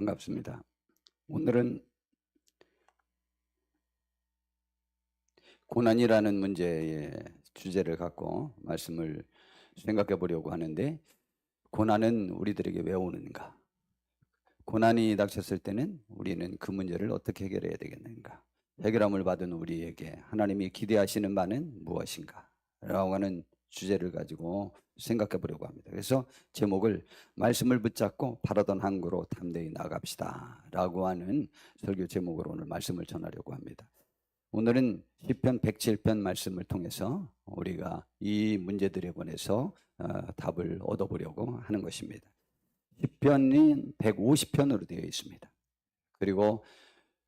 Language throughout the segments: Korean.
반갑습니다. 오늘은 고난이라는 문제의 주제를 갖고 말씀을 생각해 보려고 하는데, 고난은 우리들에게 왜 오는가? 고난이 닥쳤을 때는 우리는 그 문제를 어떻게 해결해야 되겠는가? 해결함을 받은 우리에게 하나님이 기대하시는 바는 무엇인가? 라고 하는 주제를 가지고 생각해 보려고 합니다. 그래서 제목을 말씀을 붙잡고 바라던 항구로 담대히 나갑시다 라고 하는 설교 제목으로 오늘 말씀을 전하려고 합니다. 오늘은 시편 107편 말씀을 통해서 우리가 이 문제들에 관해서 답을 얻어보려고 하는 것입니다. 시편은 150편으로 되어 있습니다. 그리고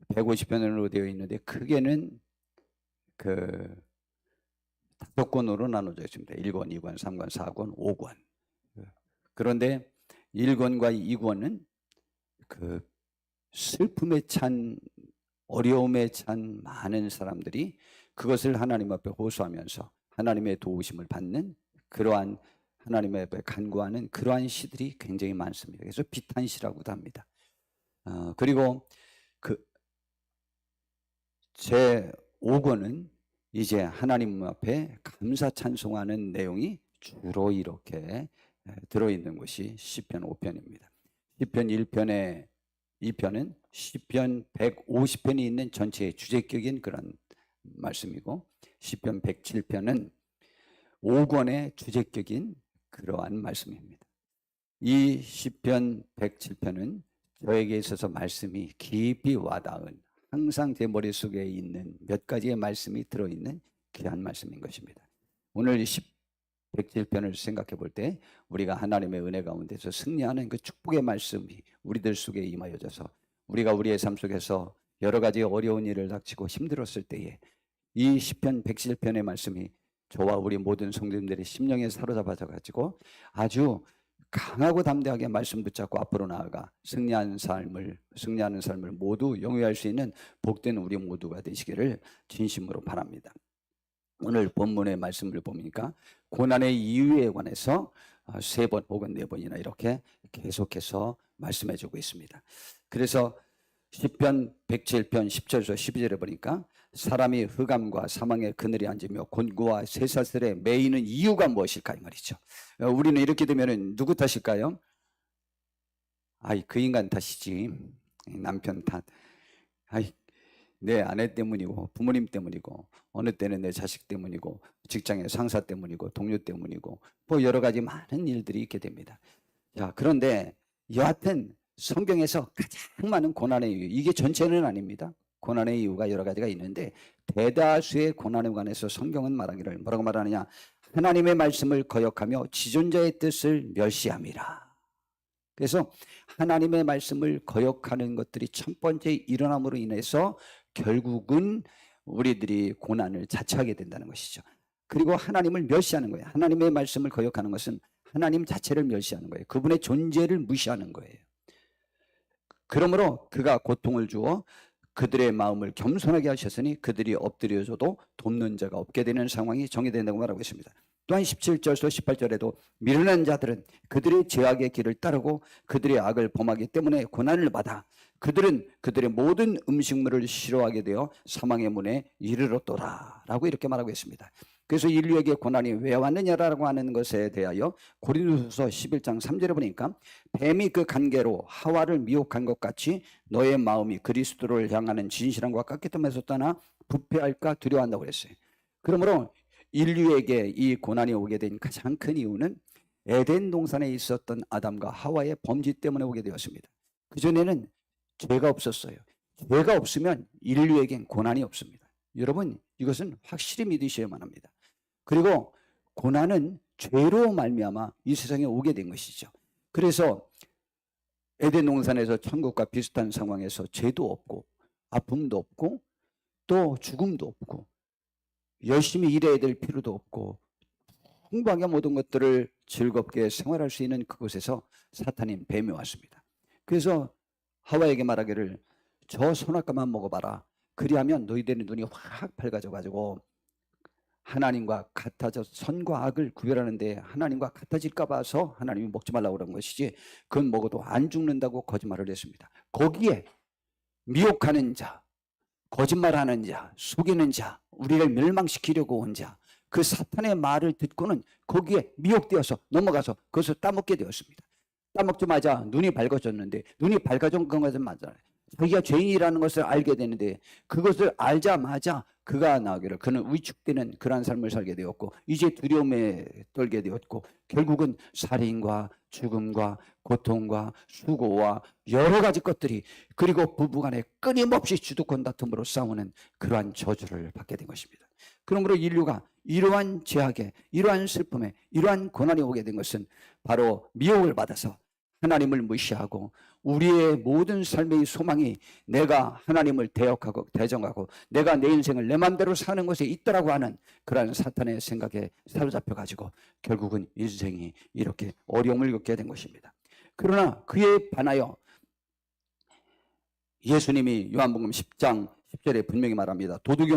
150편으로 되어 있는데 크게는 그 5권으로 나눠져 있습니다. 1권, 2권, 3권, 4권, 5권. 그런데 1권과 2권은 그 슬픔에 찬, 어려움에 찬 많은 사람들이 그것을 하나님 앞에 호소하면서 하나님의 도우심을 받는 그러한, 하나님 앞에 간구하는 그러한 시들이 굉장히 많습니다. 그래서 비탄시라고도 합니다. 그리고 그 제 5권은 이제 하나님 앞에 감사 찬송하는 내용이 주로 이렇게 들어있는 것이 시편 5편입니다. 시편 1편에 2편은 시편 150편이 있는 전체의 주제격인 그런 말씀이고, 시편 107편은 5권의 주제격인 그러한 말씀입니다. 이 시편 107편은 저에게 있어서 말씀이 깊이 와닿은, 항상 제 머릿속에 있는 몇 가지의 말씀이 들어있는 귀한 말씀인 것입니다. 오늘 이 107편을 생각해 볼 때 우리가 하나님의 은혜 가운데서 승리하는 그 축복의 말씀이 우리들 속에 임하여져서 우리가 우리의 삶 속에서 여러 가지 어려운 일을 닥치고 힘들었을 때에 이 시편 107편의 말씀이 저와 우리 모든 성도님들의 심령에 사로잡아져 가지고 아주 강하고 담대하게 말씀 붙잡고 앞으로 나아가 승리하는 삶을 모두 영위할 수 있는 복된 우리 모두가 되시기를 진심으로 바랍니다. 오늘 본문의 말씀을 보니까 고난의 이유에 관해서 3번 혹은 4번이나 이렇게 계속해서 말씀해 주고 있습니다. 그래서 시편 107편 10절에서 12절에 보니까 사람이 흑암과 사망의 그늘에 앉으며 곤고와 쇠사슬에 매이는 이유가 무엇일까 이 말이죠. 우리는 이렇게 되면 누구 탓일까요? 그 인간 탓이지, 남편 탓, 내 아내 때문이고 부모님 때문이고 어느 때는 내 자식 때문이고 직장의 상사 때문이고 동료 때문이고 뭐 여러 가지 많은 일들이 있게 됩니다. 자, 그런데 여하튼 성경에서 가장 많은 고난의 이유, 이게 전체는 아닙니다. 고난의 이유가 여러 가지가 있는데 대다수의 고난에 관해서 성경은 말하기를 뭐라고 말하느냐? 하나님의 말씀을 거역하며 지존자의 뜻을 멸시함이라. 그래서 하나님의 말씀을 거역하는 것들이 첫 번째 일어남으로 인해서 결국은 우리들이 고난을 자처하게 된다는 것이죠. 그리고 하나님을 멸시하는 거예요. 하나님의 말씀을 거역하는 것은 하나님 자체를 멸시하는 거예요. 그분의 존재를 무시하는 거예요. 그러므로 그가 고통을 주어 그들의 마음을 겸손하게 하셨으니 그들이 엎드려져도 돕는 자가 없게 되는 상황이 정의된다고 말하고 있습니다. 또한 17절에서 18절에도 미련한 자들은 그들의 죄악의 길을 따르고 그들의 악을 범하기 때문에 고난을 받아 그들은 그들의 모든 음식물을 싫어하게 되어 사망의 문에 이르렀더라 라고 이렇게 말하고 있습니다. 그래서 인류에게 고난이 왜 왔느냐라고 하는 것에 대하여 고린도후서 11장 3절에 보니까 뱀이 그 간계로 하와를 미혹한 것 같이 너의 마음이 그리스도를 향하는 진실함과 깎기 때문에서 떠나 부패할까 두려워한다고 그랬어요. 그러므로 인류에게 이 고난이 오게 된 가장 큰 이유는 에덴 동산에 있었던 아담과 하와의 범죄 때문에 오게 되었습니다. 그전에는 죄가 없었어요. 죄가 없으면 인류에겐 고난이 없습니다. 여러분, 이것은 확실히 믿으셔야만 합니다. 그리고 고난은 죄로 말미암아 이 세상에 오게 된 것이죠. 그래서 에덴 동산에서 천국과 비슷한 상황에서 죄도 없고 아픔도 없고 또 죽음도 없고 열심히 일해야 될 필요도 없고 풍부하게 모든 것들을 즐겁게 생활할 수 있는 그곳에서 사탄인 뱀이 왔습니다. 그래서 하와에게 말하기를 저 선악과만 먹어봐라. 그리하면 너희들의 눈이 확 밝아져 가지고 하나님과 같아져 선과 악을 구별하는데 하나님과 같아질까 봐서 하나님이 먹지 말라고 그런 것이지 그건 먹어도 안 죽는다고 거짓말을 했습니다. 거기에 미혹하는 자, 거짓말하는 자, 속이는 자, 우리를 멸망시키려고 온 자, 그 사탄의 말을 듣고는 거기에 미혹되어서 넘어가서 그것을 따먹게 되었습니다. 따먹자마자 눈이 밝아졌는데 눈이 밝아진 것은 맞아요. 자기가 죄인이라는 것을 알게 되는데 그것을 알자마자 그가 나오기를 그는 위축되는 그러한 삶을 살게 되었고 이제 두려움에 떨게 되었고 결국은 살인과 죽음과 고통과 수고와 여러 가지 것들이 그리고 부부간에 끊임없이 주도권 다툼으로 싸우는 그러한 저주를 받게 된 것입니다. 그러므로 인류가 이러한 죄악에 이러한 슬픔에 이러한 고난이 오게 된 것은 바로 미혹을 받아서 하나님을 무시하고 우리의 모든 삶의 소망이 내가 하나님을 대역하고 대정하고 내가 내 인생을 내 마음대로 사는 것에 있더라고 하는 그러한 사탄의 생각에 사로잡혀 가지고 결국은 인생이 이렇게 어려움을 겪게 된 것입니다. 그러나 그에 반하여 예수님이 요한복음 10장 10절에 분명히 말합니다. 도둑이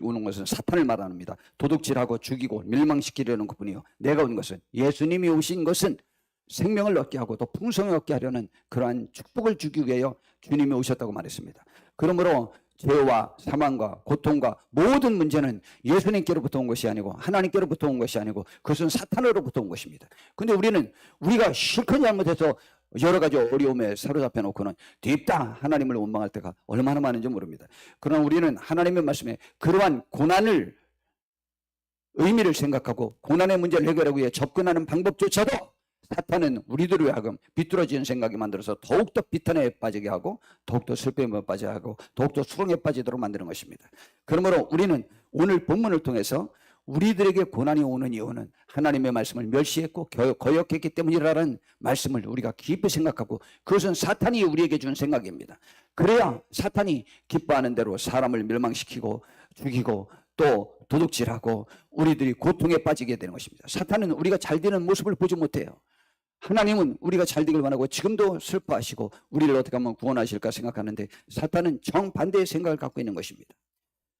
오는 것은 사탄을 말합니다. 도둑질하고 죽이고 멸망시키려는 것뿐이요 내가 온 것은 예수님이 오신 것은 생명을 얻게 하고 또 풍성을 얻게 하려는 그러한 축복을 주기 위하여 주님이 오셨다고 말했습니다. 그러므로 죄와 사망과 고통과 모든 문제는 예수님께로부터 온 것이 아니고 하나님께로부터 온 것이 아니고 그것은 사탄으로부터 온 것입니다. 근데 우리가 실컷 잘못해서 여러 가지 어려움에 사로잡혀 놓고는 뒤따 하나님을 원망할 때가 얼마나 많은지 모릅니다. 그러나 우리는 하나님의 말씀에 그러한 고난을 의미를 생각하고 고난의 문제를 해결하기 위해 접근하는 방법조차도 사탄은 우리들을 하여금 비뚤어지는 생각이 만들어서 더욱더 비탄에 빠지게 하고 더욱더 슬픔에 빠지게 하고 더욱더 수렁에 빠지도록 만드는 것입니다. 그러므로 우리는 오늘 본문을 통해서 우리들에게 고난이 오는 이유는 하나님의 말씀을 멸시했고 거역했기 때문이라는 말씀을 우리가 깊이 생각하고 그것은 사탄이 우리에게 준 생각입니다. 그래야 사탄이 기뻐하는 대로 사람을 멸망시키고 죽이고 또 도둑질하고 우리들이 고통에 빠지게 되는 것입니다. 사탄은 우리가 잘 되는 모습을 보지 못해요. 하나님은 우리가 잘 되길 원하고 지금도 슬퍼하시고 우리를 어떻게 하면 구원하실까 생각하는데 사탄은 정반대의 생각을 갖고 있는 것입니다.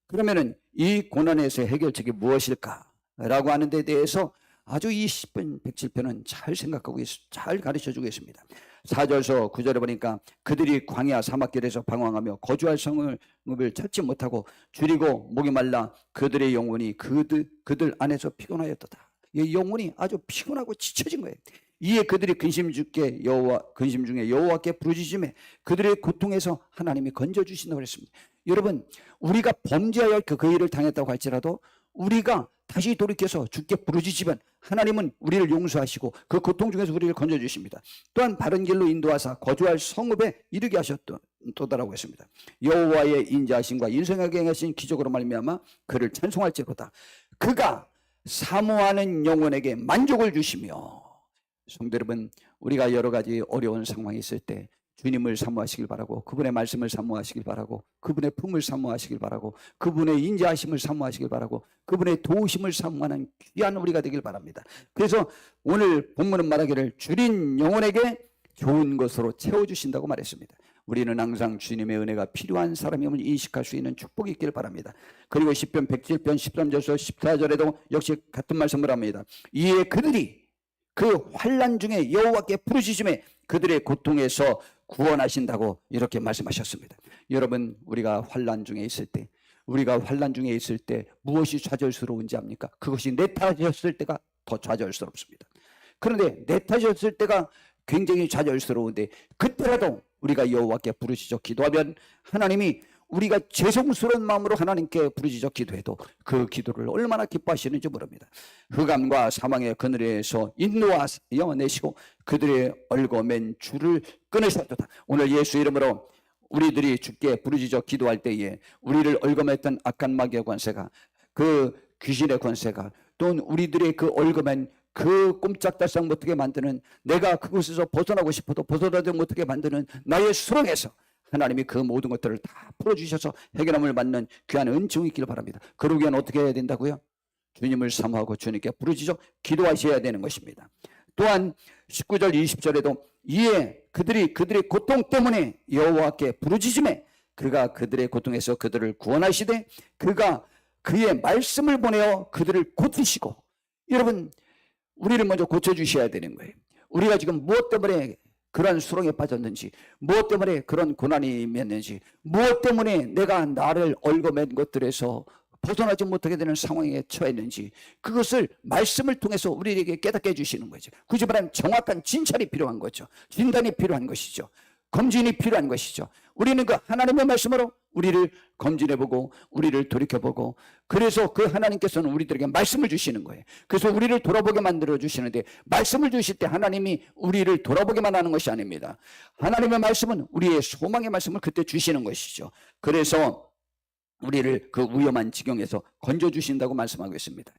그러면은 이 고난에서의 해결책이 무엇일까라고 하는 데 대해서 아주 이 10편 107편은 잘 생각하고 잘 가르쳐주고 있습니다. 4절에서 9절에 보니까 그들이 광야 사막길에서 방황하며 거주할 성을 찾지 못하고 줄이고 목이 말라 그들의 영혼이 그들 안에서 피곤하였도다. 이 영혼이 아주 피곤하고 지쳐진 거예요. 이에 그들이 근심 중에 여호와께 부르짖음에 그들의 고통에서 하나님이 건져주신다고 했습니다. 여러분 우리가 범죄하여 그 일을 당했다고 할지라도 우리가 다시 돌이켜서 주께 부르짖으면 하나님은 우리를 용서하시고 그 고통 중에서 우리를 건져주십니다. 또한 바른 길로 인도하사 거주할 성읍에 이르게 하셨도다라고 했습니다. 여호와의 인자하심과 인성하게 행하신 기적으로 말미암아 그를 찬송할지로다. 그가 사모하는 영혼에게 만족을 주시며 성도 여러분 우리가 여러 가지 어려운 상황이 있을 때 주님을 사모하시길 바라고 그분의 말씀을 사모하시길 바라고 그분의 품을 사모하시길 바라고 그분의 인자하심을 사모하시길 바라고 그분의 도우심을 사모하는 귀한 우리가 되길 바랍니다. 그래서 오늘 본문은 말하기를 줄인 영혼에게 좋은 것으로 채워주신다고 말했습니다. 우리는 항상 주님의 은혜가 필요한 사람임을 인식할 수 있는 축복이 있길 바랍니다. 그리고 10편 107편 13절에서 14절에도 역시 같은 말씀을 합니다. 이에 그들이 그 환난 중에 여호와께 부르짖음에 그들의 고통에서 구원하신다고 이렇게 말씀하셨습니다. 여러분 우리가 환난 중에 있을 때 무엇이 좌절스러운지 압니까? 그것이 내 탓이었을 때가 더 좌절스럽습니다. 그런데 내 탓이었을 때가 굉장히 좌절스러운데 그때라도 우리가 여호와께 부르짖어 기도하면 하나님이 우리가 죄송스러운 마음으로 하나님께 부르짖어 기도해도 그 기도를 얼마나 기뻐하시는지 모릅니다. 흑암과 사망의 그늘에서 인도하여 내시고 그들의 얽어맨 줄을 끊으셨도다. 오늘 예수 이름으로 우리들이 주께 부르짖어 기도할 때에 우리를 얽어맸던 악한 마귀의 권세가 그 귀신의 권세가 또는 우리들의 그 얽어맨 그 꼼짝달싹 못하게 만드는 내가 그곳에서 벗어나고 싶어도 벗어나지 못하게 만드는 나의 수렁에서 하나님이 그 모든 것들을 다 풀어주셔서 해결함을 받는 귀한 은총이 있기를 바랍니다. 그러기 위한 어떻게 해야 된다고요? 주님을 사모하고 주님께 부르짖어 기도하셔야 되는 것입니다. 또한 19절 20절에도 이에 그들의 고통 때문에 여호와께 부르짖음에 그가 그들의 고통에서 그들을 구원하시되 그가 그의 말씀을 보내어 그들을 고치시고, 여러분 우리를 먼저 고쳐주셔야 되는 거예요. 우리가 지금 무엇 때문에 그런 수렁에 빠졌는지, 무엇 때문에 그런 고난이 맺는지, 무엇 때문에 내가 나를 얽어맨 것들에서 벗어나지 못하게 되는 상황에 처했는지, 그것을 말씀을 통해서 우리에게 깨닫게 해주시는 거죠. 굳이 말하면 정확한 진찰이 필요한 거죠. 진단이 필요한 것이죠. 검진이 필요한 것이죠. 우리는 그 하나님의 말씀으로 우리를 검진해보고 우리를 돌이켜보고, 그래서 그 하나님께서는 우리들에게 말씀을 주시는 거예요. 그래서 우리를 돌아보게 만들어 주시는데, 말씀을 주실 때 하나님이 우리를 돌아보게만 하는 것이 아닙니다. 하나님의 말씀은 우리의 소망의 말씀을 그때 주시는 것이죠. 그래서 우리를 그 위험한 지경에서 건져주신다고 말씀하고 있습니다.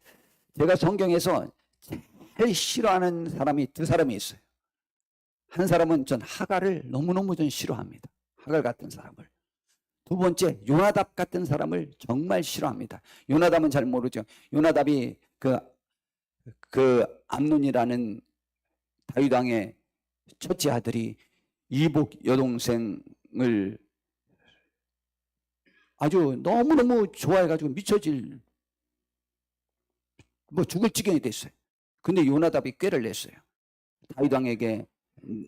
제가 성경에서 제일 싫어하는 사람이 두 사람이 있어요. 한 사람은 전 하갈을 너무너무 전 싫어합니다. 하갈 같은 사람을. 두 번째, 요나답 같은 사람을 정말 싫어합니다. 요나답은 잘 모르죠. 요나답이 그 암논이라는 다윗 왕의 첫째 아들이 이복 여동생을 아주 너무너무 좋아해가지고 미쳐질, 죽을 지경이 됐어요. 근데 요나답이 꾀를 냈어요. 다윗 왕에게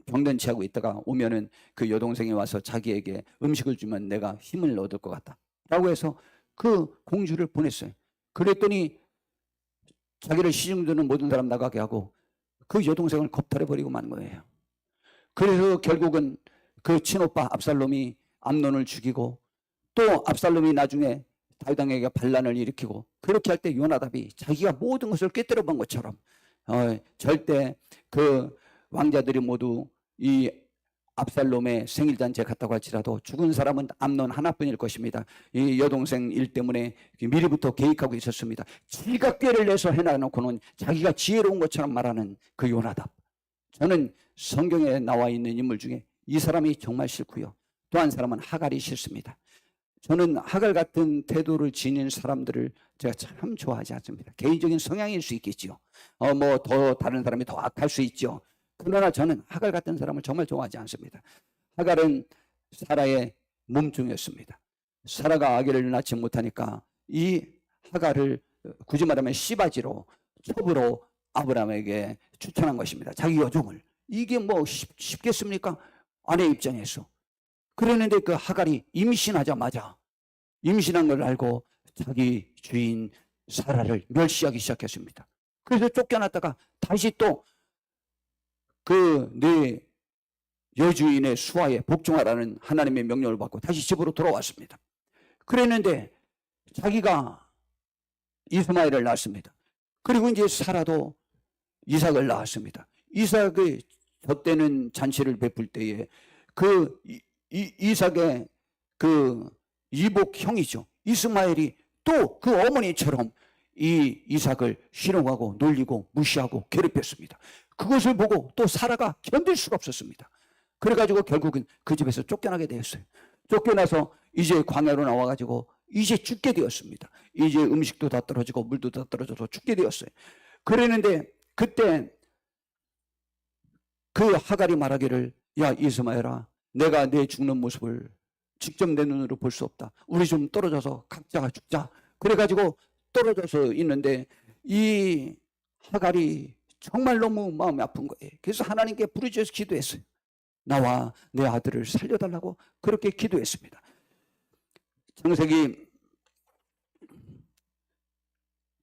병든 체하고 있다가 오면은 그 여동생이 와서 자기에게 음식을 주면 내가 힘을 얻을 것 같다 라고 해서 그 공주를 보냈어요. 그랬더니 자기를 시중드는 모든 사람 나가게 하고 그 여동생을 겁탈해 버리고 만 거예요. 그래서 결국은 그 친오빠 압살롬이 암논을 죽이고, 또 압살롬이 나중에 다윗 왕에게 반란을 일으키고, 그렇게 할 때 요나답이 자기가 모든 것을 꿰뚫어 본 것처럼 절대 그 왕자들이 모두 이 압살롬의 생일잔치에 갔다고 할지라도 죽은 사람은 암논 하나뿐일 것입니다. 이 여동생 일 때문에 미리부터 계획하고 있었습니다. 지가 꾀를 내서 해놔놓고는 자기가 지혜로운 것처럼 말하는 그 요나답. 저는 성경에 나와 있는 인물 중에 이 사람이 정말 싫고요. 또 한 사람은 하갈이 싫습니다. 저는 하갈 같은 태도를 지닌 사람들을 제가 참 좋아하지 않습니다. 개인적인 성향일 수 있겠죠. 더 다른 사람이 더 악할 수 있죠. 그러나 저는 하갈 같은 사람을 정말 좋아하지 않습니다. 하갈은 사라의 몸종이었습니다. 사라가 아기를 낳지 못하니까 이 하갈을 굳이 말하면 씨바지로 첩으로 아브라함에게 추천한 것입니다. 자기 여종을. 이게 쉽겠습니까? 아내 입장에서. 그랬는데 그 하갈이 임신하자마자 임신한 걸 알고 자기 주인 사라를 멸시하기 시작했습니다. 그래서 쫓겨났다가 다시 또 그 내 여주인의 수하에 복종하라는 하나님의 명령을 받고 다시 집으로 돌아왔습니다. 그랬는데 자기가 이스마엘을 낳았습니다. 그리고 이제 사라도 이삭을 낳았습니다. 이삭의 젖되는 잔치를 베풀 때에 그 이삭의 그 이복 형이죠. 이스마엘이 또 그 어머니처럼 이 이삭을 희롱하고 놀리고 무시하고 괴롭혔습니다. 그것을 보고 또 사라가 견딜 수가 없었습니다. 그래가지고 결국은 그 집에서 쫓겨나게 되었어요. 쫓겨나서 이제 광야로 나와가지고 이제 죽게 되었습니다. 이제 음식도 다 떨어지고 물도 다 떨어져서 죽게 되었어요. 그랬는데 그때 그 하갈이 말하기를, 야 이스마엘아, 내가 내 죽는 모습을 직접 내 눈으로 볼 수 없다. 우리 좀 떨어져서 각자가 죽자. 그래가지고 떨어져서 있는데 이 하갈이 정말 너무 마음이 아픈 거예요. 그래서 하나님께 부르짖어서 기도했어요. 나와 내 아들을 살려달라고 그렇게 기도했습니다. 창세기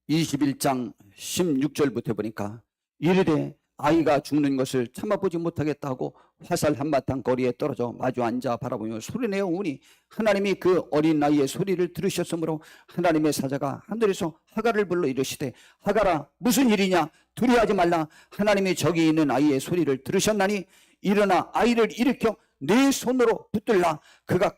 21장 16절부터 보니까 이르되 아이가 죽는 것을 참아보지 못하겠다고 화살 한바탕 거리에 떨어져 마주 앉아 바라보며 소리내어 우니 하나님이 그 어린 나이의 소리를 들으셨으므로 하나님의 사자가 하늘에서 하갈을 불러 이르시되 하갈아 무슨 일이냐 두려워하지 말라 하나님이 저기 있는 아이의 소리를 들으셨나니 일어나 아이를 일으켜 네 손으로 붙들라 그가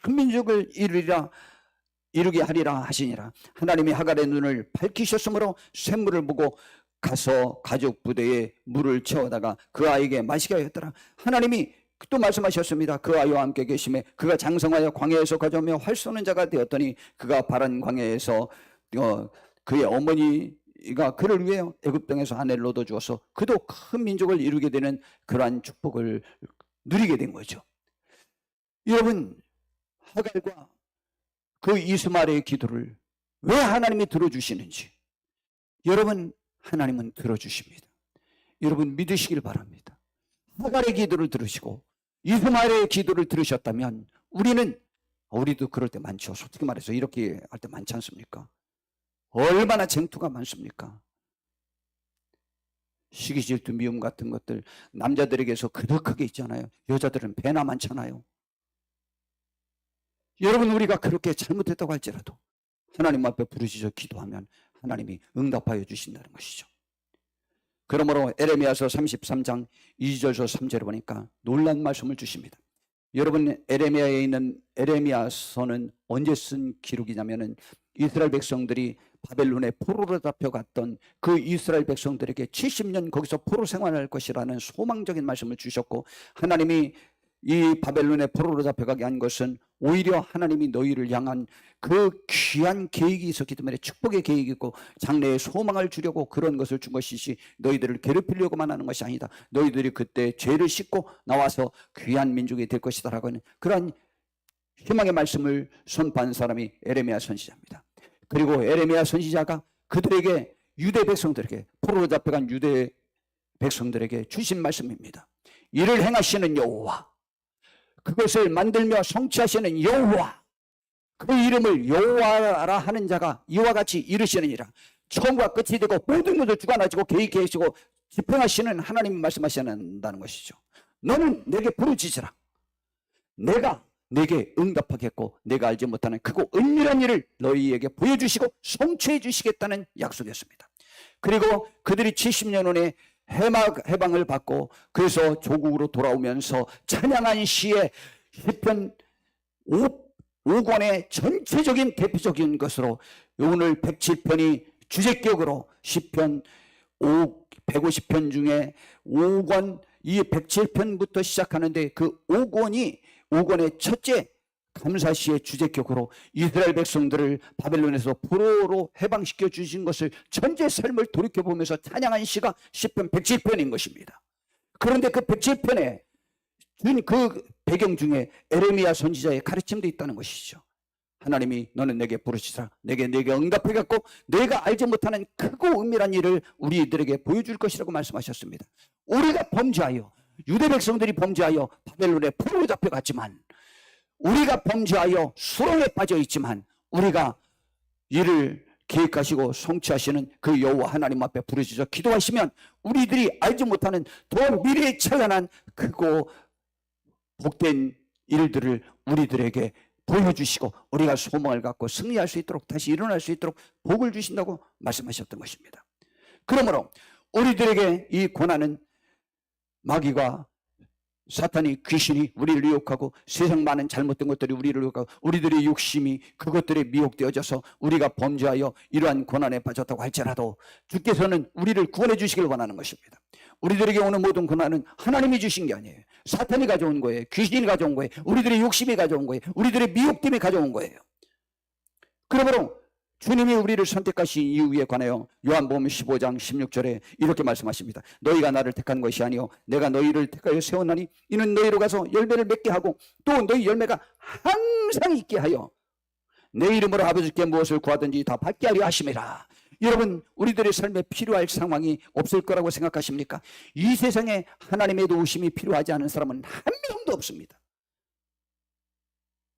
큰 민족을 이루게 하리라 하시니라. 하나님이 하갈의 눈을 밝히셨으므로 샘물을 보고 가서 가족 부대에 물을 채워다가 그 아이에게 마시게 하였더라. 하나님이 또 말씀하셨습니다. 그 아이와 함께 계심에 그가 장성하여 광야에서 가져오며 활 쏘는 자가 되었더니 그가 바란 광야에서 그의 어머니가 그를 위해 애굽 땅에서 아내를 얻어주어서 그도 큰 민족을 이루게 되는 그러한 축복을 누리게 된 거죠. 여러분, 하갈과 그 이스마엘의 기도를 왜 하나님이 들어주시는지. 여러분, 하나님은 들어주십니다. 여러분 믿으시길 바랍니다. 하갈의 기도를 들으시고 이스마엘의 기도를 들으셨다면 우리도 그럴 때 많죠. 솔직히 말해서 이렇게 할 때 많지 않습니까? 얼마나 쟁투가 많습니까? 시기 질투 미움 같은 것들 남자들에게서 그득하게 있잖아요. 여자들은 배나 많잖아요. 여러분, 우리가 그렇게 잘못했다고 할지라도 하나님 앞에 부르짖어 기도하면 하나님이 응답하여 주신다는 것이죠. 그러므로 에레미야서 33장 2절에서 3절에 보니까 놀라운 말씀을 주십니다. 여러분, 에레미야에 있는 에레미야서는 언제 쓴 기록이냐면은 이스라엘 백성들이 바벨론에 포로로 잡혀갔던 그 이스라엘 백성들에게 70년 거기서 포로 생활할 것이라는 소망적인 말씀을 주셨고, 하나님이 이 바벨론에 포로로 잡혀가게 한 것은 오히려 하나님이 너희를 향한 그 귀한 계획이 있었기 때문에, 축복의 계획이 있고 장래에 소망을 주려고 그런 것을 준 것이지 너희들을 괴롭히려고만 하는 것이 아니다. 너희들이 그때 죄를 씻고 나와서 귀한 민족이 될 것이다 라고 하는 그러한 희망의 말씀을 선포한 사람이 에레미야 선지자입니다. 그리고 에레미야 선지자가 그들에게, 유대 백성들에게, 포로로 잡혀간 유대 백성들에게 주신 말씀입니다. 이를 행하시는 여호와, 그것을 만들며 성취하시는 여호와, 그 이름을 여호와라 하는 자가 이와 같이 이르시느니라. 처음과 끝이 되고 모든 것을 주관하시고 계획하시고 집행하시는 하나님이 말씀하신다는 것이죠. 너는 내게 부르짖으라. 내가 내게 응답하겠고 내가 알지 못하는 크고 은밀한 일을 너희에게 보여주시고 성취해 주시겠다는 약속이었습니다. 그리고 그들이 70년 후에 해방을 받고 그래서 조국으로 돌아오면서 찬양한 시에 시편 5권의 전체적인 대표적인 것으로 오늘 107편이 주제격으로 시편 150편 중에 5권, 이 107편부터 시작하는데 그 5권의 첫째 감사시의 주제격으로 이스라엘 백성들을 바벨론에서 포로로 해방시켜 주신 것을 전체 삶을 돌이켜보면서 찬양한 시가 시편 107편인 것입니다. 그런데 그 107편에 그 배경 중에 에레미야 선지자의 가르침도 있다는 것이죠. 하나님이 너는 내게 부르시라. 내게 응답하겠고 내가 알지 못하는 크고 은밀한 일을 우리들에게 보여줄 것이라고 말씀하셨습니다. 우리가 범죄하여, 유대 백성들이 범죄하여 바벨론에 포로로 잡혀갔지만, 우리가 범죄하여 수렁에 빠져 있지만, 우리가 이를 계획하시고 성취하시는 그 여호와 하나님 앞에 부르짖어 기도하시면 우리들이 알지 못하는 더 미래에 찬란한 크고 복된 일들을 우리들에게 보여주시고 우리가 소망을 갖고 승리할 수 있도록, 다시 일어날 수 있도록 복을 주신다고 말씀하셨던 것입니다. 그러므로 우리들에게 이 고난은 마귀가, 사탄이, 귀신이 우리를 유혹하고 세상 많은 잘못된 것들이 우리를 유혹하고 우리들의 욕심이 그것들에 미혹되어져서 우리가 범죄하여 이러한 고난에 빠졌다고 할지라도 주께서는 우리를 구원해 주시길 원하는 것입니다. 우리들에게 오는 모든 고난은 하나님이 주신 게 아니에요. 사탄이 가져온 거예요. 귀신이 가져온 거예요. 우리들의 욕심이 가져온 거예요. 우리들의 미혹됨이 가져온 거예요. 그러므로 주님이 우리를 선택하신 이유에 관하여 요한복음 15장 16절에 이렇게 말씀하십니다. 너희가 나를 택한 것이 아니요 내가 너희를 택하여 세웠나니 이는 너희로 가서 열매를 맺게 하고 또 너희 열매가 항상 있게 하여 내 이름으로 아버지께 무엇을 구하든지 다 받게 하려 하심이라. 여러분, 우리들의 삶에 필요할 상황이 없을 거라고 생각하십니까? 이 세상에 하나님의 도우심이 필요하지 않은 사람은 한 명도 없습니다.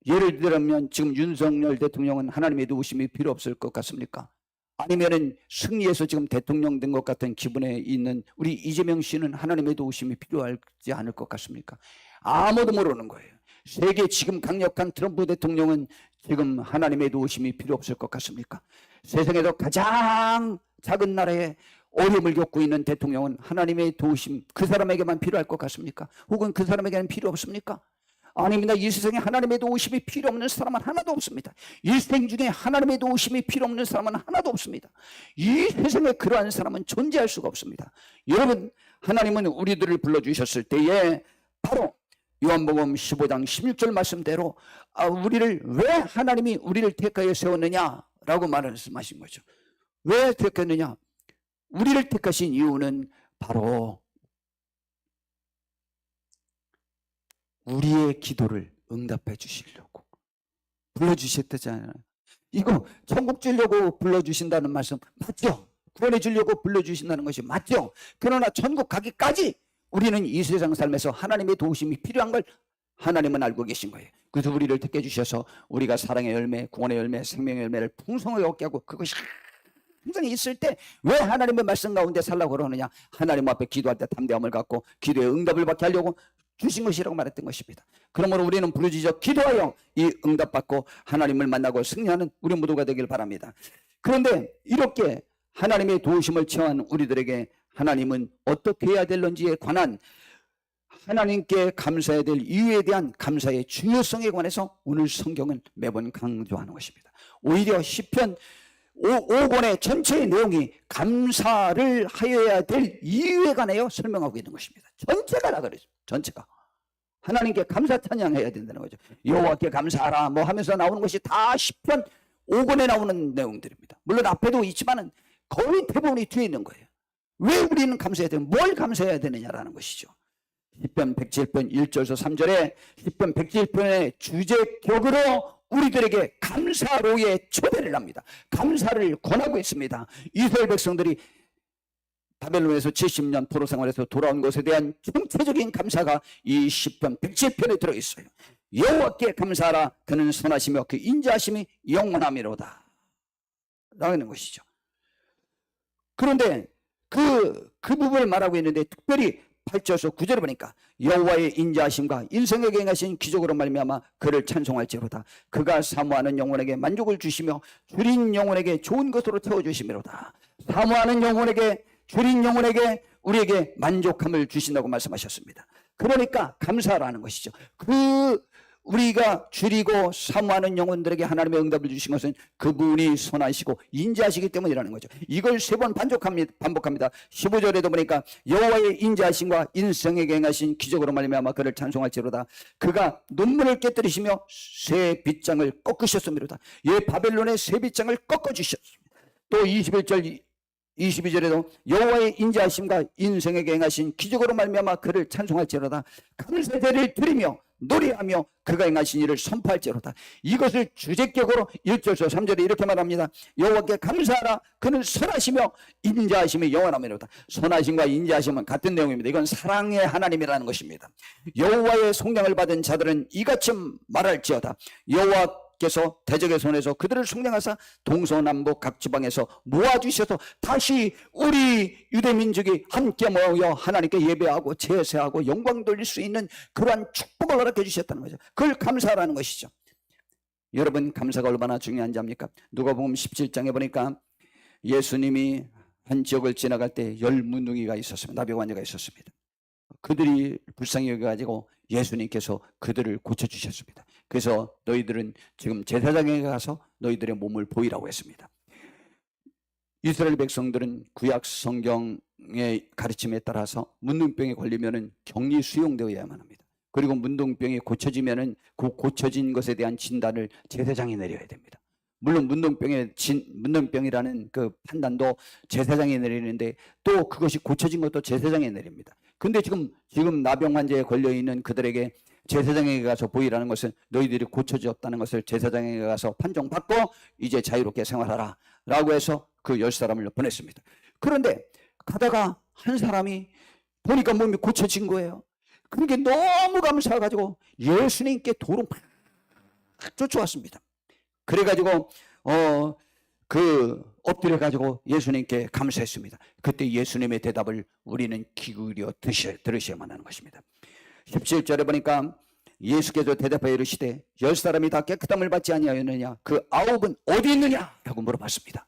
예를 들면 지금 윤석열 대통령은 하나님의 도우심이 필요 없을 것 같습니까? 아니면은 승리해서 지금 대통령 된 것 같은 기분에 있는 우리 이재명 씨는 하나님의 도우심이 필요하지 않을 것 같습니까? 아무도 모르는 거예요. 세계 지금 강력한 트럼프 대통령은 지금 하나님의 도우심이 필요 없을 것 같습니까? 세상에서 가장 작은 나라에 어려움을 겪고 있는 대통령은 하나님의 도우심, 그 사람에게만 필요할 것 같습니까? 혹은 그 사람에게는 필요 없습니까? 아닙니다. 이 세상에 하나님의 도우심이 필요 없는 사람은 하나도 없습니다. 일생 중에 하나님의 도우심이 필요 없는 사람은 하나도 없습니다. 이 세상에 그러한 사람은 존재할 수가 없습니다. 여러분, 하나님은 우리들을 불러주셨을 때에 바로 요한복음 15장 16절 말씀대로 왜 하나님이 우리를 택하여 세웠느냐라고 말씀하신 거죠. 왜 택했느냐? 우리를 택하신 이유는 바로 우리의 기도를 응답해 주시려고 불러주셨다잖아요. 이거 천국 주려고 불러주신다는 말씀 맞죠? 구원해 주려고 불러주신다는 것이 맞죠? 그러나 천국 가기까지 우리는 이 세상 삶에서 하나님의 도우심이 필요한 걸 하나님은 알고 계신 거예요. 그래서 우리를 택해 주셔서 우리가 사랑의 열매, 구원의 열매, 생명의 열매를 풍성하게 얻게 하고, 그것이 항상 있을 때 왜 하나님의 말씀 가운데 살라고 그러느냐? 하나님 앞에 기도할 때 담대함을 갖고 기도의 응답을 받게 하려고 주신 것이라고 말했던 것입니다. 그러므로 우리는 부르짖어 기도하여 이 응답받고 하나님을 만나고 승리하는 우리 모두가 되길 바랍니다. 그런데 이렇게 하나님의 도우심을 체험한 우리들에게 하나님은 어떻게 해야 될런지에 관한, 하나님께 감사해야 될 이유에 대한 감사의 중요성에 관해서 오늘 성경은 매번 강조하는 것입니다. 오히려 시편 5권의 전체의 내용이 감사를 하여야 될 이유에 관하여 설명하고 있는 것입니다. 전체가 다 그래요. 전체가 하나님께 감사 찬양해야 된다는 거죠. 여호와께 감사하라 뭐 하면서 나오는 것이 다 시편 5권에 나오는 내용들입니다. 물론 앞에도 있지만은 거의 대부분이 뒤에 있는 거예요. 왜 우리는 감사해야 되는, 뭘 감사해야 되느냐라는 것이죠. 시편 107편 1절에서 3절에 시편 107편의 주제격으로 우리들에게 감사로의 초대를 합니다. 감사를 권하고 있습니다. 이스라엘 백성들이 바벨론에서 70년 포로 생활에서 돌아온 것에 대한 총체적인 감사가 이 시편 107편에 들어있어요. 여호와께 감사하라, 그는 선하시며 그 인자하심이 영원하미로다 라는 것이죠. 그런데 그 부분을 말하고 있는데, 특별히 8절에서 9절에 보니까 여호와의 인자하심과 인생에게 행하신 기적으로 말미암아 그를 찬송할지로다. 그가 사모하는 영혼에게 만족을 주시며 줄인 영혼에게 좋은 것으로 채워주시미로다. 사모하는 영혼에게, 줄인 영혼에게 우리에게 만족함을 주신다고 말씀하셨습니다. 그러니까 감사라는 것이죠. 우리가 줄이고 사모하는 영혼들에게 하나님의 응답을 주신 것은 그분이 선하시고 인자하시기 때문이라는 거죠. 이걸 3번 반복합니다. 15절에도 보니까 여호와의 인자하심과 인생에게 행하신 기적으로 말미암아 그를 찬송할지로다. 그가 눈물을 깨뜨리시며 새 빗장을 꺾으셨음이로다. 예, 바벨론의 새 빗장을 꺾어주셨습니다. 또 21절 22절에도 여호와의 인자하심과 인생에게 행하신 기적으로 말미암아 그를 찬송할지로다. 감사제를 드리며 노래하며 그가 행하신 일을 선포할지로다. 이것을 주제격으로 1절에서 3절에 이렇게 말합니다. 여호와께 감사하라, 그는 선하시며 인자하심이 영원하미로다. 선하심과 인자하심은 같은 내용입니다. 이건 사랑의 하나님이라는 것입니다. 여호와의 속량을 받은 자들은 이같이 말할지어다. 여호와께서 대적의 손에서 그들을 속량하사 동서남북 각 지방에서 모아주셔서 다시 우리 유대민족이 함께 모여 하나님께 예배하고 제사하고 영광 돌릴 수 있는 그러한 축복을 허락해 주셨다는 거죠. 그걸 감사하라는 것이죠. 여러분, 감사가 얼마나 중요한지 압니까? 누가복음 17장에 보니까 예수님이 한 지역을 지나갈 때 10문둥이가 있었습니다. 나병 환자가 있었습니다. 그들이 불쌍히 여겨가지고 예수님께서 그들을 고쳐주셨습니다. 그래서 너희들은 지금 제사장에 가서 너희들의 몸을 보이라고 했습니다. 이스라엘 백성들은 구약 성경의 가르침에 따라서 문둥병에 걸리면은 격리 수용되어야만 합니다. 그리고 문둥병이 고쳐지면은 그 고쳐진 것에 대한 진단을 제사장이 내려야 됩니다. 물론 문둥병이라는 그 판단도 제사장이 내리는데 또 그것이 고쳐진 것도 제사장이 내립니다. 근데 지금 나병 환자에 걸려 있는 그들에게 제사장에게 가서 보이라는 것은 너희들이 고쳐졌다는 것을 제사장에게 가서 판정받고 이제 자유롭게 생활하라 라고 해서 그 10사람을 보냈습니다. 그런데 가다가 한 사람이 보니까 몸이 고쳐진 거예요. 그게 너무 감사해가지고 예수님께 도로 막 쫓아왔습니다. 그래가지고 엎드려가지고 예수님께 감사했습니다. 그때 예수님의 대답을 우리는 기울여 들으셔야만 하는 것입니다. 17절에 보니까 예수께서 대답하여 이르시되 10사람이 다 깨끗함을 받지 아니하였느냐? 그 9은 어디 있느냐? 라고 물어봤습니다.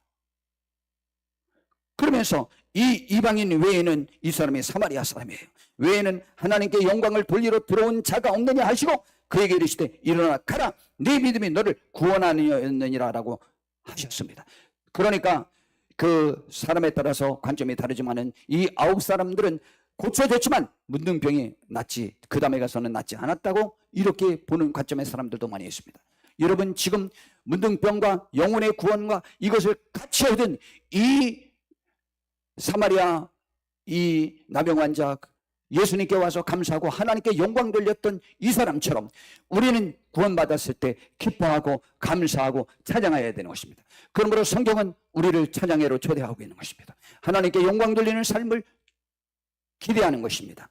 그러면서 이 이방인 외에는 이 사람이 사마리아 사람이에요. 외에는 하나님께 영광을 돌리러 들어온 자가 없느냐 하시고 그에게 이르시되 일어나 가라, 네 믿음이 너를 구원하였느니라 라고 하셨습니다. 그러니까 그 사람에 따라서 관점이 다르지만은 이 9사람들은 고쳐졌지만 문둥병이 낫지, 그 다음에 가서는 낫지 않았다고 이렇게 보는 관점의 사람들도 많이 있습니다. 여러분, 지금 문둥병과 영혼의 구원과 이것을 같이 얻은 이 사마리아 이 나병 환자 예수님께 와서 감사하고 하나님께 영광 돌렸던 이 사람처럼 우리는 구원받았을 때 기뻐하고 감사하고 찬양해야 되는 것입니다. 그러므로 성경은 우리를 찬양회로 초대하고 있는 것입니다. 하나님께 영광 돌리는 삶을 기대하는 것입니다.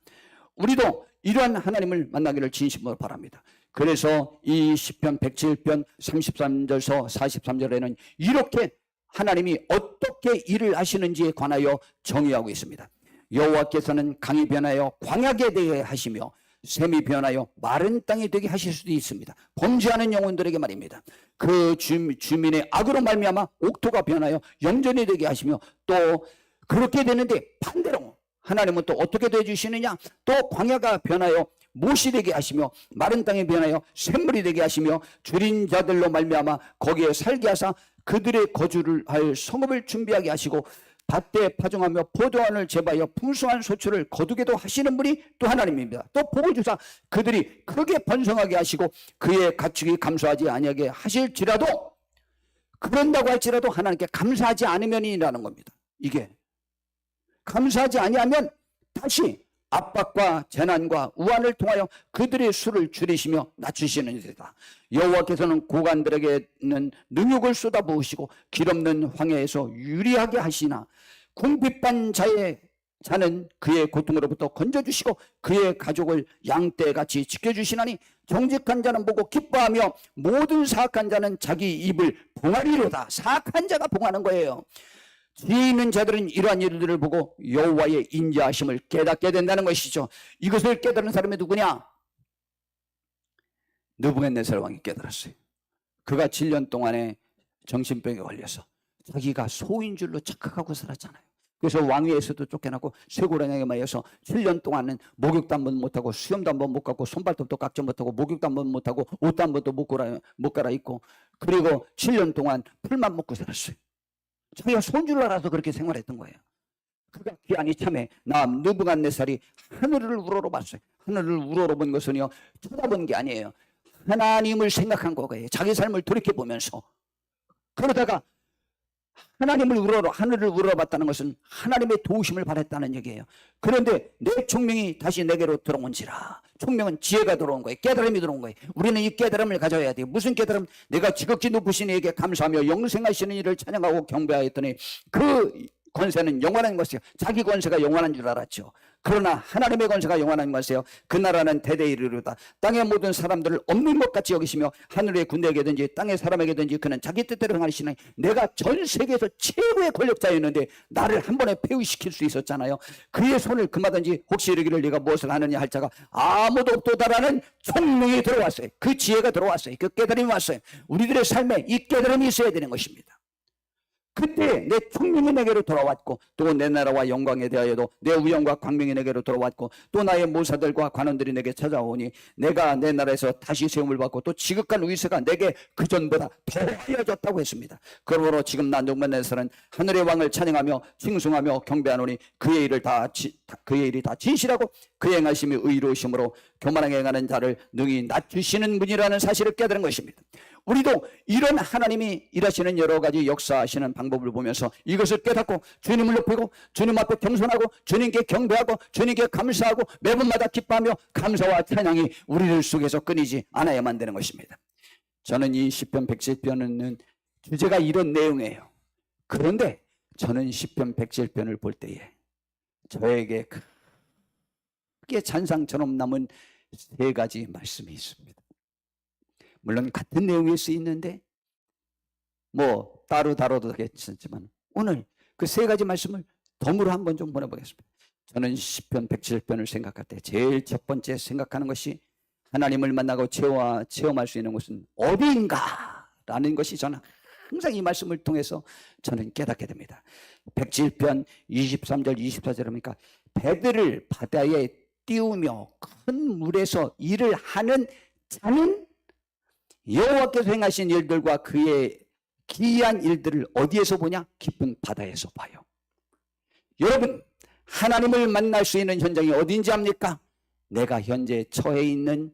우리도 이러한 하나님을 만나기를 진심으로 바랍니다. 그래서 이 시편 107편 33절서 43절에는 이렇게 하나님이 어떻게 일을 하시는지에 관하여 정의하고 있습니다. 여호와께서는 강이 변하여 광야게 되게 하시며 샘이 변하여 마른 땅이 되게 하실 수도 있습니다. 범죄하는 영혼들에게 말입니다. 그 주민의 악으로 말미암아 옥토가 변하여 염전이 되게 하시며 또 그렇게 되는데 반대로 하나님은 또 어떻게 되어주시느냐, 또 광야가 변하여 못이 되게 하시며 마른 땅이 변하여 샘물이 되게 하시며 줄인 자들로 말미암아 거기에 살게 하사 그들의 거주를 할 성읍을 준비하게 하시고 밭에 파종하며 포도원을 재배하여 풍성한 소출을 거두게도 하시는 분이 또 하나님입니다. 또 복을 주사 그들이 크게 번성하게 하시고 그의 가축이 감소하지 아니하게 하실지라도, 그런다고 할지라도 하나님께 감사하지 않으면이라는 겁니다. 이게 감사하지 아니하면 다시 압박과 재난과 우환을 통하여 그들의 수를 줄이시며 낮추시는 이다. 여호와께서는 고관들에게는 능욕을 쏟아부으시고 길없는 황해에서 유리하게 하시나 궁핍한 자는 그의 고통으로부터 건져주시고 그의 가족을 양떼같이 지켜주시나니 정직한 자는 보고 기뻐하며 모든 사악한 자는 자기 입을 봉하리로다. 사악한 자가 봉하는 거예요. 지혜 있는 자들은 이러한 일들을 보고 여호와의 인자하심을 깨닫게 된다는 것이죠. 이것을 깨달은 사람이 누구냐? 느부갓네살 왕이 깨달았어요. 그가 7년 동안에 정신병에 걸려서 자기가 소인 줄로 착각하고 살았잖아요. 그래서 왕위에서도 쫓겨나고 쇠고랑에 말려서 7년 동안은 목욕도 한 번 못하고 수염도 한 번 못 갖고 손발톱도 깎지 못하고 목욕도 한 번 못하고 옷도 한 번도 못 갈아입고 그리고 7년 동안 풀만 먹고 살았어요. 자기가 손 줄 알아서 그렇게 생활했던 거예요. 그가 기한이 참에 나 느부갓네살이 하늘을 우러러봤어요. 하늘을 우러러본 것은요, 쳐다본 게 아니에요. 하나님을 생각한 거예요. 자기 삶을 돌이켜보면서. 그러다가 하늘을 우러러봤다는 것은 하나님의 도우심을 바랬다는 얘기예요. 그런데 내 총명이 다시 내게로 들어온지라. 총명은 지혜가 들어온 거예요. 깨달음이 들어온 거예요. 우리는 이 깨달음을 가져야 돼요. 무슨 깨달음? 내가 지극히 높으신 이에게 감사하며 영생하시는 이를 찬양하고 경배하였더니 그 권세는 영원한 것이요. 자기 권세가 영원한 줄 알았죠. 그러나 하나님의 권세가 영원한 것이요. 그 나라는 대대에 이르르다. 땅의 모든 사람들을 없는 것 같이 여기시며 하늘의 군대에게든지 땅의 사람에게든지 그는 자기 뜻대로 행하시니 내가 전 세계에서 최고의 권력자였는데 나를 한 번에 폐위시킬 수 있었잖아요. 그의 손을 금하든지 혹시 이르기를 네가 무엇을 하느냐 할 자가 아무도 없도다라는 총명이 들어왔어요. 그 지혜가 들어왔어요. 그 깨달음이 왔어요. 우리들의 삶에 이 깨달음이 있어야 되는 것입니다. 그때 내 총명이 내게로 돌아왔고 또 내 나라와 영광에 대하여도 내 우영과 광명이 내게로 돌아왔고 또 나의 모사들과 관원들이 내게 찾아오니 내가 내 나라에서 다시 세움을 받고 또 지극한 위세가 내게 그전보다 더하여졌다고 했습니다. 그러므로 지금 나 느부갓네살은 하늘의 왕을 찬양하며 칭송하며 경배하노니 그의 일이 다 진실하고 그의 행하심이 의로우심으로 교만하게 행하는 자를 능히 낮추시는 분이라는 사실을 깨달은 것입니다. 우리도 이런 하나님이 일하시는 여러 가지 역사하시는 방법을 보면서 이것을 깨닫고 주님을 높이고 주님 앞에 겸손하고 주님께 경배하고 주님께 감사하고 매번마다 기뻐하며 감사와 찬양이 우리들 속에서 끊이지 않아야만 되는 것입니다. 저는 이 시편 107편은 주제가 이런 내용이에요. 그런데 저는 시편 107편을 볼 때에 저에게 크게 찬상처럼 남은 세 가지 말씀이 있습니다. 물론 같은 내용일 수 있는데 뭐 따로 다뤄도 되겠지만 오늘 그 세 가지 말씀을 덤으로 한번 좀 보내보겠습니다. 저는 시편 107편을 생각할 때 제일 첫 번째 생각하는 것이 하나님을 만나고 체험할 수 있는 곳은 어디인가라는 것이 저는 항상 이 말씀을 통해서 저는 깨닫게 됩니다. 107편 23절 24절 하니까 배들을 바다에 띄우며 큰 물에서 일을 하는 자는 여호와께서 행하신 일들과 그의 기이한 일들을 어디에서 보냐? 깊은 바다에서 봐요. 여러분, 하나님을 만날 수 있는 현장이 어딘지 압니까? 내가 현재 처해 있는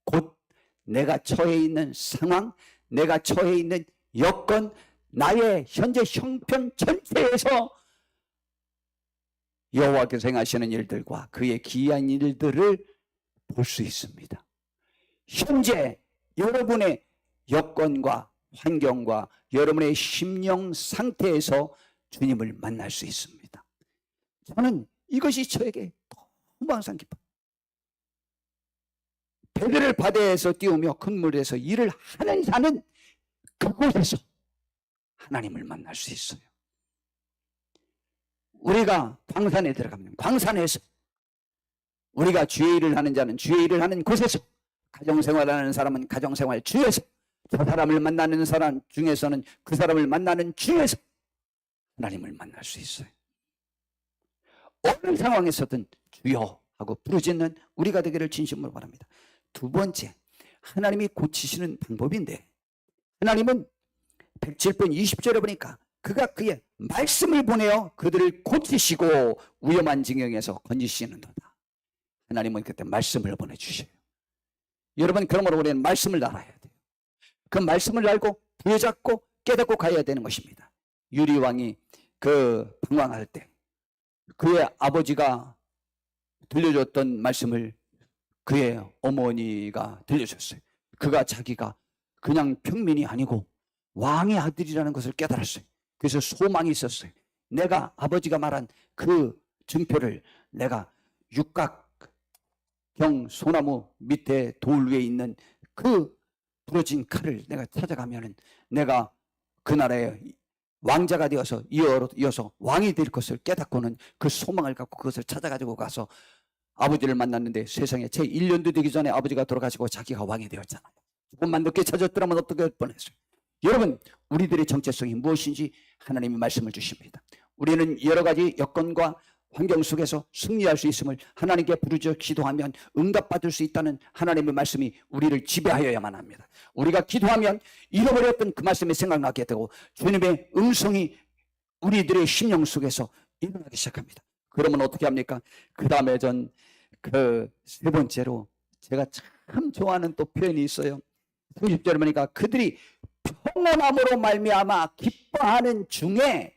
곳, 내가 처해 있는 상황, 내가 처해 있는 여건, 나의 현재 형편 전체에서 여호와께서 행하시는 일들과 그의 기이한 일들을 볼 수 있습니다. 현재 여러분의 여건과 환경과 여러분의 심령 상태에서 주님을 만날 수 있습니다. 저는 이것이 저에게 너무 항상 기뻐요. 배들을 바다에서 띄우며 큰 물에서 일을 하는 자는 그곳에서 하나님을 만날 수 있어요. 우리가 광산에 들어가면 광산에서, 우리가 주의 일을 하는 자는 주의 일을 하는 곳에서, 가정생활하는 사람은 가정생활 주에서, 저 사람을 만나는 사람 중에서는 그 사람을 만나는 주에서 하나님을 만날 수 있어요. 어느 상황에서든 주여 하고 부르짖는 우리가 되기를 진심으로 바랍니다. 두 번째, 하나님이 고치시는 방법인데, 하나님은 107편 20절에 보니까 그가 그의 말씀을 보내어 그들을 고치시고 위험한 징역에서 건지시는도다. 하나님은 그때 말씀을 보내주셔요. 여러분, 그러므로 우리는 말씀을 알아야 돼요. 그 말씀을 알고 부여잡고 깨닫고 가야 되는 것입니다. 유리왕이 그 방황할 때 그의 아버지가 들려줬던 말씀을 그의 어머니가 들려줬어요. 그가 자기가 그냥 평민이 아니고 왕의 아들이라는 것을 깨달았어요. 그래서 소망이 있었어요. 내가 아버지가 말한 그 증표를 내가 육각경 소나무 밑에 돌 위에 있는 그 부러진 칼을 내가 찾아가면은 내가 그 나라의 왕자가 되어서 이어서 왕이 될 것을 깨닫고는 그 소망을 갖고 그것을 찾아가지고 가서 아버지를 만났는데 세상에 제 1년도 되기 전에 아버지가 돌아가시고 자기가 왕이 되었잖아요. 조금만 늦게 찾았더라면 어떻게 할 뻔했어요. 여러분, 우리들의 정체성이 무엇인지 하나님이 말씀을 주십니다. 우리는 여러 가지 여건과 환경 속에서 승리할 수 있음을 하나님께 부르짖어 기도하면 응답받을 수 있다는 하나님의 말씀이 우리를 지배하여야만 합니다. 우리가 기도하면 잃어버렸던 그 말씀이 생각나게 되고 주님의 음성이 우리들의 심령 속에서 일어나기 시작합니다. 그러면 어떻게 합니까? 그 다음에 전 그 세 번째로 제가 참 좋아하는 또 표현이 있어요. 30절에 보니까 그들이 평온함으로 말미암아 기뻐하는 중에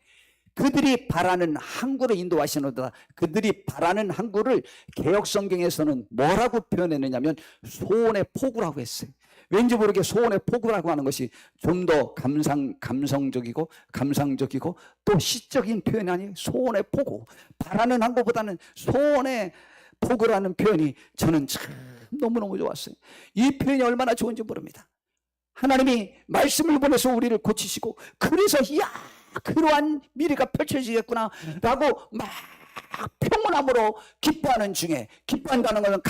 그들이 바라는 항구로 인도하시노다. 그들이 바라는 항구를 개역성경에서는 뭐라고 표현했느냐면 소원의 포구라고 했어요. 왠지 모르게 소원의 포구라고 하는 것이 좀 더 감성적이고 감상적이고 또 시적인 표현이 아니에요. 소원의 포구. 바라는 항구보다는 소원의 포구라는 표현이 저는 참 너무너무 좋았어요. 이 표현이 얼마나 좋은지 모릅니다. 하나님이 말씀을 보내서 우리를 고치시고 그래서 이야 그러한 미래가 펼쳐지겠구나 라고 막 평온함으로 기뻐하는 중에, 기뻐한다는 것은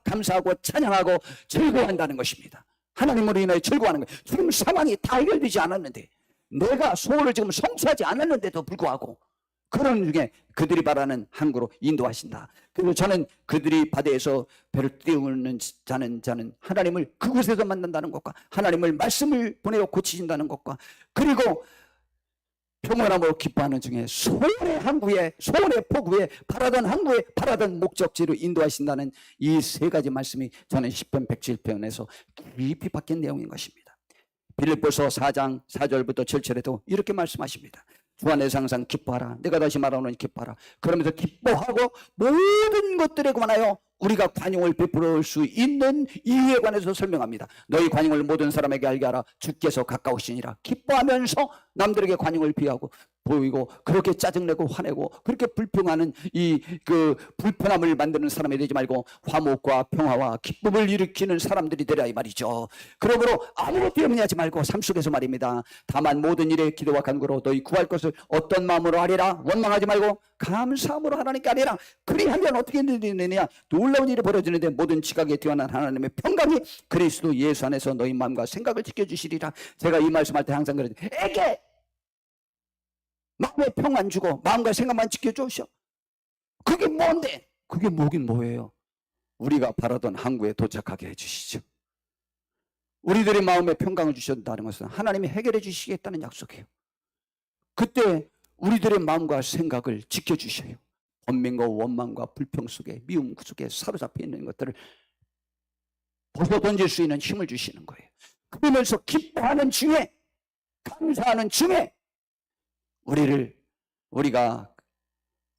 감사하고 찬양하고 즐거워한다는 것입니다. 하나님으로 인하여 즐거워하는 거예요. 지금 상황이 다 해결되지 않았는데, 내가 소원을 지금 성취하지 않았는데도 불구하고 그런 중에 그들이 바라는 항구로 인도하신다. 그리고 저는 그들이 바다에서 배를 띄우는 자는 하나님을 그곳에서 만난다는 것과 하나님을 말씀을 보내어 고치신다는 것과 그리고 평온함으로 기뻐하는 중에 소원의 항구에, 소원의 포구에, 바라던 항구에, 바라던 목적지로 인도하신다는 이 세 가지 말씀이 저는 10편 107편에서 깊이 박힌 내용인 것입니다. 빌립보서 4장 4절부터 7절에도 이렇게 말씀하십니다. 주 안에서 항상 기뻐하라. 내가 다시 말하노니 기뻐하라. 그러면서 기뻐하고 모든 것들에 관하여 우리가 관용을 베풀 수 있는 이유에 관해서 설명합니다. 너희 관용을 모든 사람에게 알게 하라. 주께서 가까우시니라. 기뻐하면서 남들에게 관용을 비하고 보이고 그렇게 짜증내고 화내고 그렇게 불평하는 이 불편함을 만드는 사람이 되지 말고 화목과 평화와 기쁨을 일으키는 사람들이 되라 이 말이죠. 그러므로 아무것도 염려하지 말고 삶 속에서 말입니다. 다만 모든 일에 기도와 간구로 너희 구할 것을 어떤 마음으로 하리라. 원망하지 말고 감사함으로 하나님께 하리라. 그리하면 어떻게 되느냐. 놀라운 일이 벌어지는데 모든 지각에 뛰어난 하나님의 평강이 그리스도 예수 안에서 너희 마음과 생각을 지켜주시리라. 제가 이 말씀할 때 항상 그러죠. 에게 마음에 평안 주고 마음과 생각만 지켜주셔. 그게 뭔데? 그게 뭐긴 뭐예요? 우리가 바라던 항구에 도착하게 해주시죠. 우리들의 마음에 평강을 주셨다는 것은 하나님이 해결해 주시겠다는 약속이에요. 그때 우리들의 마음과 생각을 지켜주셔요. 번민과 원망과 불평 속에 미움 속에 사로잡혀 있는 것들을 벗어 던질 수 있는 힘을 주시는 거예요. 그러면서 기뻐하는 중에, 감사하는 중에 우리가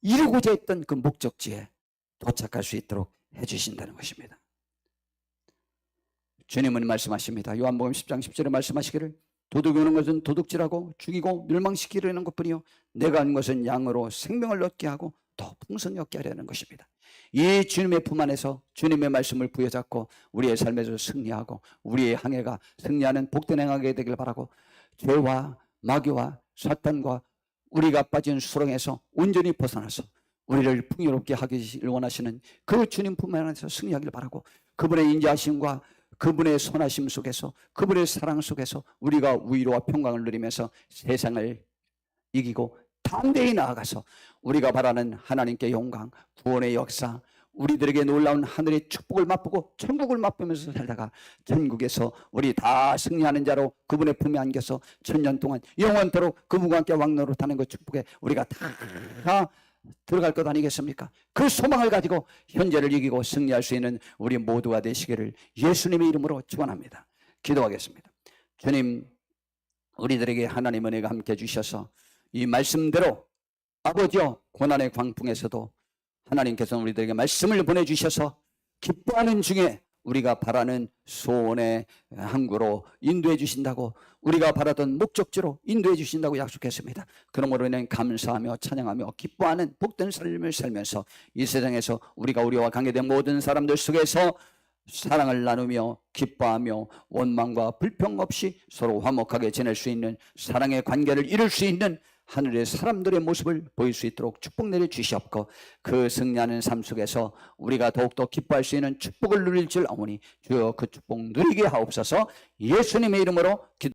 이루고자 했던 그 목적지에 도착할 수 있도록 해주신다는 것입니다. 주님은 말씀하십니다. 요한복음 10장 10절에 말씀하시기를 도둑이 오는 것은 도둑질하고 죽이고 멸망시키려는 것뿐이요 내가 온 것은 양으로 생명을 얻게 하고 더 풍성히 얻게 하려는 것입니다. 이 주님의 품 안에서 주님의 말씀을 부여잡고 우리의 삶에서 승리하고 우리의 항해가 승리하는 복된 행하게 되길 바라고, 죄와 마귀와 사탄과 우리가 빠진 수렁에서 온전히 벗어나서 우리를 풍요롭게 하기를 원하시는 그 주님 품 안에서 승리하길 바라고, 그분의 인자하심과 그분의 선하심 속에서 그분의 사랑 속에서 우리가 위로와 평강을 누리면서 세상을 이기고 담대히 나아가서 우리가 바라는 하나님께 영광, 구원의 역사, 우리들에게 놀라운 하늘의 축복을 맛보고 천국을 맛보면서 살다가 천국에서 우리 다 승리하는 자로 그분의 품에 안겨서 천년 동안 영원토록 그분과 함께 왕노릇하는 그 축복에 우리가 다 들어갈 것 아니겠습니까? 그 소망을 가지고 현재를 이기고 승리할 수 있는 우리 모두가 되시기를 예수님의 이름으로 축원합니다. 기도하겠습니다. 주님, 우리들에게 하나님 은혜가 함께 주셔서 이 말씀대로 아버지여 고난의 광풍에서도 하나님께서는 우리들에게 말씀을 보내주셔서 기뻐하는 중에 우리가 바라는 소원의 항구로 인도해 주신다고, 우리가 바라던 목적지로 인도해 주신다고 약속했습니다. 그러므로 인해 감사하며 찬양하며 기뻐하는 복된 삶을 살면서 이 세상에서 우리가 우리와 관계된 모든 사람들 속에서 사랑을 나누며 기뻐하며 원망과 불평 없이 서로 화목하게 지낼 수 있는 사랑의 관계를 이룰 수 있는 하늘의 사람들의 모습을 보일 수 있도록 축복 내려 주시옵고, 그 승리하는 삶 속에서 우리가 더욱더 기뻐할 수 있는 축복을 누릴 줄 아오니 주여 그 축복 누리게 하옵소서. 예수님의 이름으로 기도